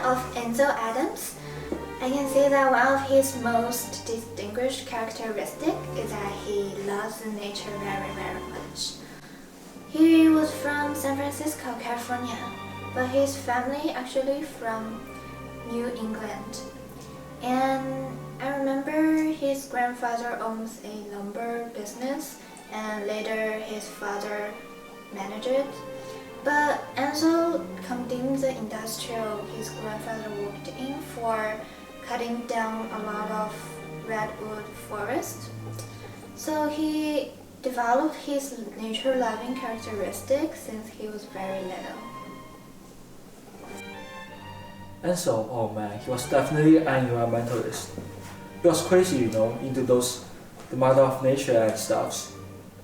of Ansel Adams, I can say that one of his most distinguished characteristics is that he loves nature very, very much. He was from San Francisco, California, but his family actually from New England. And I remember his grandfather owns a lumber business, and later his father managed it. But Ansel condemned the industrial his grandfather worked in for cutting down a lot of redwood forest. So he developed his nature-loving characteristics since he was very little. Ansel, oh man, he was definitely an environmentalist. He was crazy, into the matter of nature and stuff.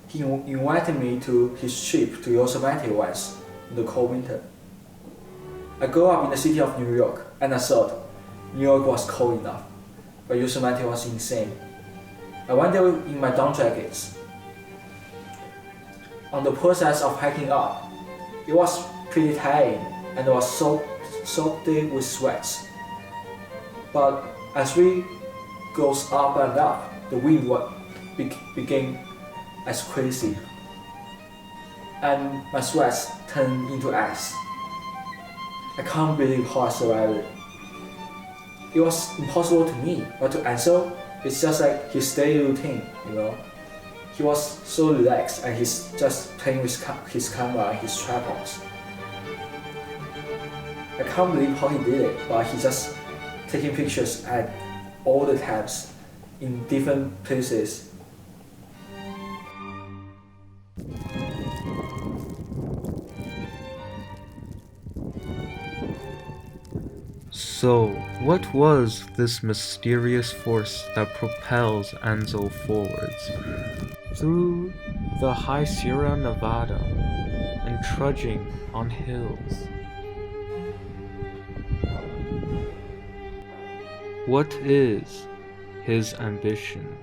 He invited me to his trip to Yosemite once in the cold winter. I grew up in the city of New York, and I thought New York was cold enough, but Yosemite was insane. I went there in my down jackets. On the process of hiking up, it was pretty tiring and I was soaked with sweat. But as we goes up and up, the wind became as crazy, and my sweat turned into ice. I can't believe how I survived it. It was impossible to me, but to Ansel, it's just like his daily routine, He was so relaxed and he's just playing with his camera and his tripods. I can't believe how he did it, but he just taking pictures at all the times in different places. So, what was this mysterious force that propels Ansel forwards through the high Sierra Nevada and trudging on hills? What is his ambition?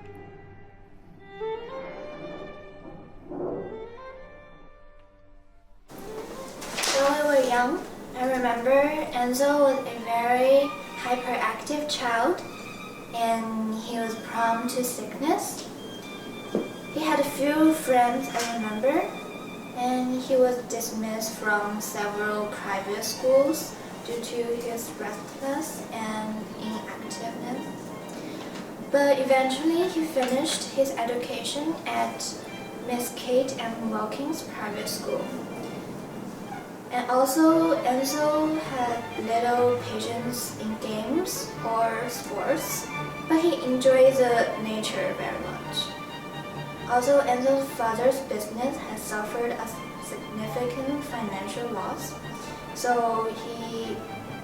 When we were young, I remember Ansel was a very hyperactive child and he was prone to sickness. He had a few friends, I remember, and he was dismissed from several private schools due to his restlessness and inactiveness. But eventually he finished his education at Miss Kate M. Wilkins Private School. And also, Ansel had little patience in games or sports, but he enjoyed the nature very much. Also, Ansel's father's business had suffered a significant financial loss, so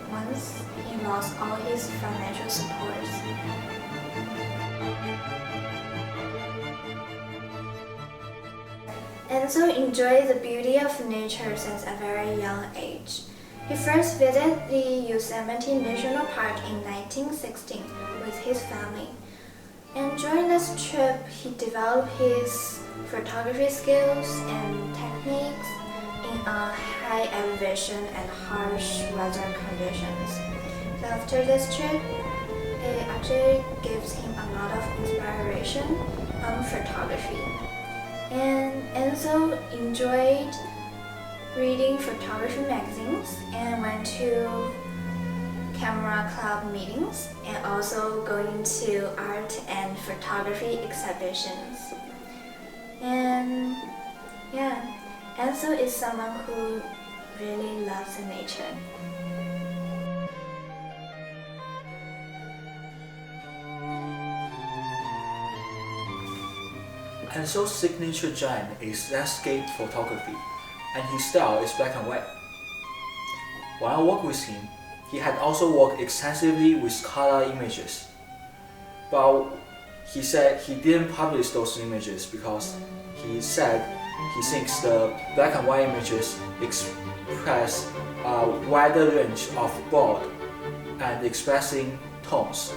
once he lost all his financial support. Ansel enjoyed the beauty of nature since a very young age. He first visited the Yosemite National Park in 1916 with his family. And during this trip, he developed his photography skills and techniques in a high elevation and harsh weather conditions. So after this trip, it actually gives him a lot of inspiration on photography. And Ansel enjoyed reading photography magazines and went to camera club meetings and also going to art and photography exhibitions. And yeah, Ansel is someone who really loves nature. Ansel's signature genre is landscape photography, and his style is black and white. When I worked with him, he had also worked extensively with color images. But he said he didn't publish those images because he said he thinks the black and white images express a wider range of broad and expressing tones,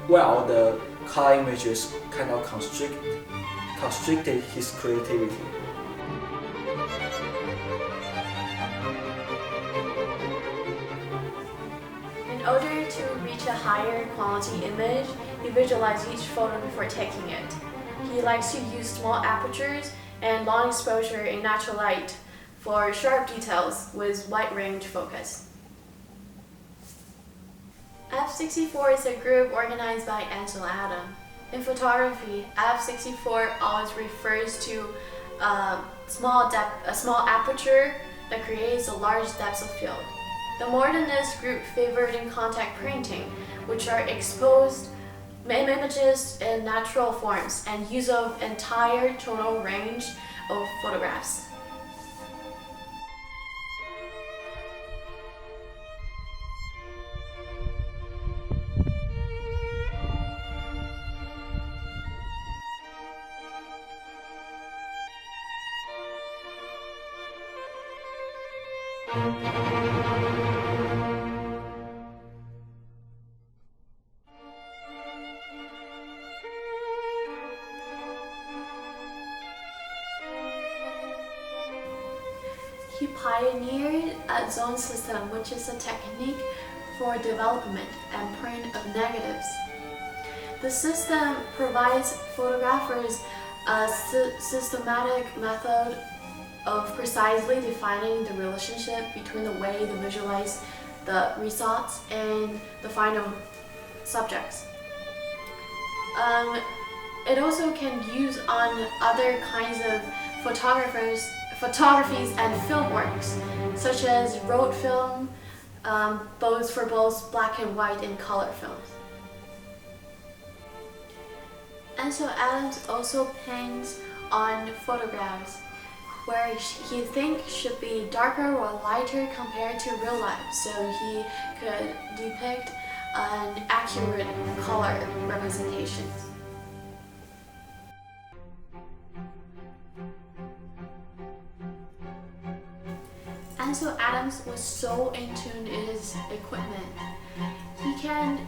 while the color images kind of constricted his creativity. In order to reach a higher quality image, he visualizes each photo before taking it. He likes to use small apertures and long exposure in natural light for sharp details with wide range focus. F64 is a group organized by Ansel and Adam. In photography, F64 always refers to a small aperture that creates a large depth of field. The modernist group favored in contact printing, which are exposed images in natural forms and use of entire tonal range of photographs. He pioneered a zone system, which is a technique for development and print of negatives. The system provides photographers a systematic method of precisely defining the relationship between the way they visualize the results and the final subjects. It also can use on other kinds of photographies and film works, such as road film, both black and white and color films. Ansel Adams also paints on photographs where he thinks should be darker or lighter compared to real life, so he could depict an accurate color representations. Ansel Adams was so in tune in his equipment. He can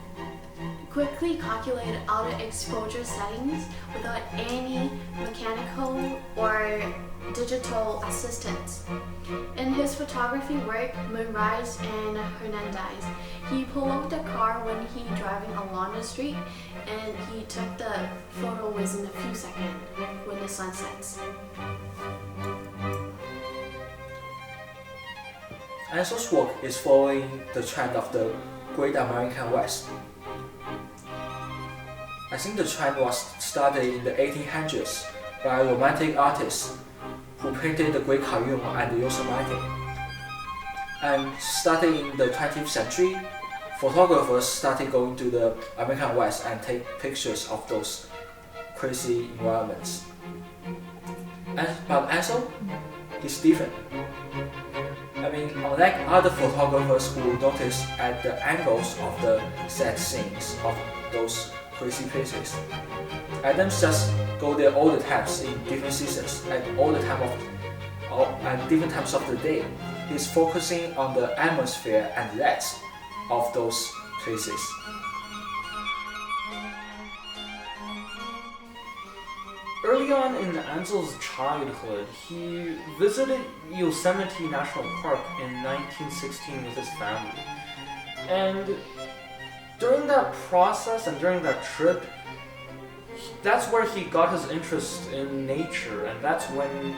quickly calculate auto exposure settings without any mechanical or digital assistance. In his photography work, Moonrise and Hernandez, he pulled over the car when he driving along the street and he took the photo within a few seconds when the sun sets. Ansel's work is following the trend of the Great American West. I think the trend was started in the 1800s by Romantic artists who painted the Great Cayenne and Yosemite. And starting in the 20th century, photographers started going to the American West and take pictures of those crazy environments. But Ansel, he's different. Unlike other photographers who notice at the angles of the set scenes of those crazy places, Adams just go there all the times in different seasons at different times of the day. He's focusing on the atmosphere and lights of those places. Early on in Ansel's childhood, he visited Yosemite National Park in 1916 with his family. And during that process and during that trip, that's where he got his interest in nature, and that's when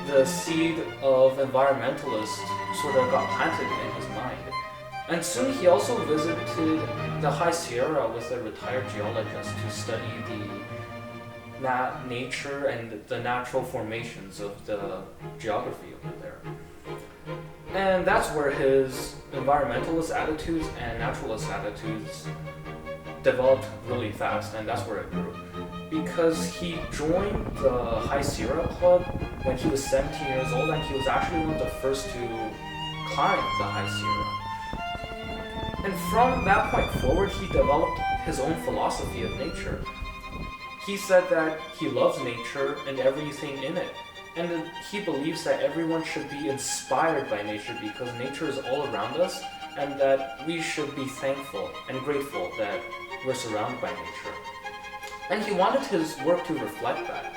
the seed of environmentalist sort of got planted in his mind. And soon he also visited the High Sierra with a retired geologist to study the nature and the natural formations of the geography over there. And that's where his environmentalist attitudes and naturalist attitudes developed really fast, and that's where it grew. Because he joined the High Sierra Club when he was 17 years old, and he was actually one of the first to climb the High Sierra. And from that point forward, he developed his own philosophy of nature. He said that he loves nature and everything in it, and he believes that everyone should be inspired by nature because nature is all around us, and that we should be thankful and grateful that we're surrounded by nature. And he wanted his work to reflect that.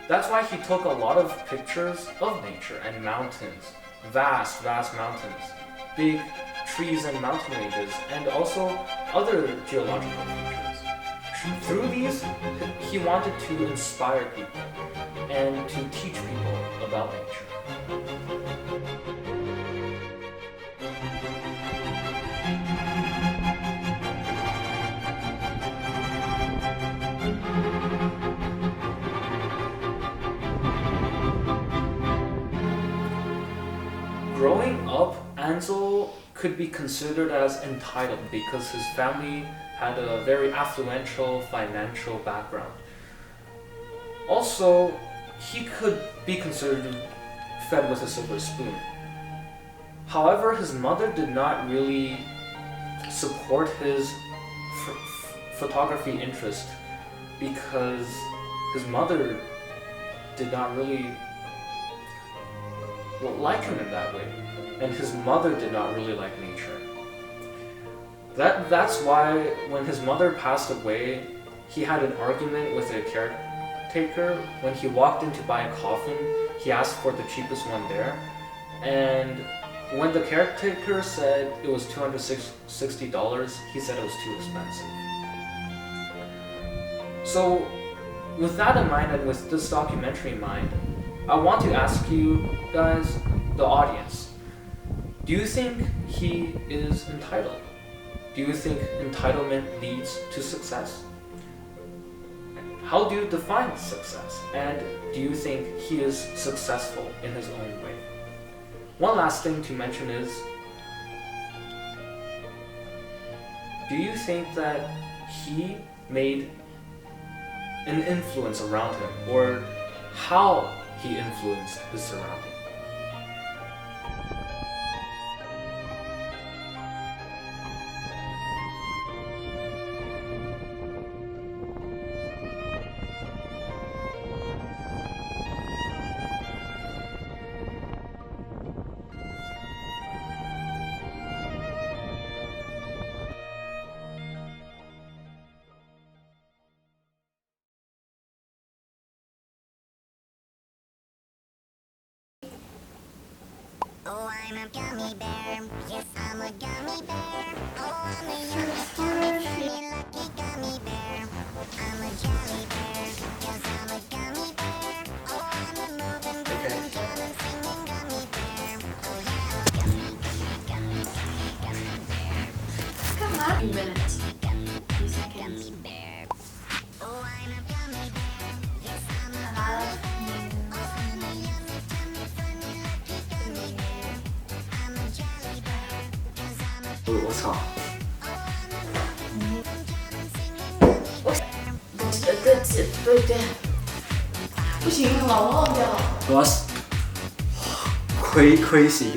That's why he took a lot of pictures of nature and mountains, vast mountains, big trees and mountain ranges, and also other geological features. Through these, he wanted to inspire people and to teach people about nature. Growing up, Ansel could be considered as entitled because his family had a very affluential financial background. Also, he could be considered fed with a silver spoon. However, his mother did not really support his photography interest because his mother did not really like him in that way, and his mother did not really like nature. That's why when his mother passed away, he had an argument with a caretaker. When he walked in to buy a coffin, he asked for the cheapest one there, and when the caretaker said it was $260, he said it was too expensive. So with that in mind, and with this documentary in mind, I want to ask you guys, the audience, do you think he is entitled? Do you think entitlement leads to success? How do you define success? And do you think he is successful in his own way? One last thing to mention is, do you think that he made an influence around him, or how he influenced his surroundings? Oh, I'm a gummy bear. Yes, I'm a gummy bear. Oh, I'm a yummy, lucky gummy bear. I'm a jelly bear. Yes, I'm a gummy bear. Oh, I'm a moving, grooving, jamming, singing gummy bear. Oh, yeah, gummy bear. Come on. 2 minutes. 2 seconds. Bear. Oh, I'm a gummy bear. Yes, I'm a Oh, 我操！对，不行，老忘掉了。我crazy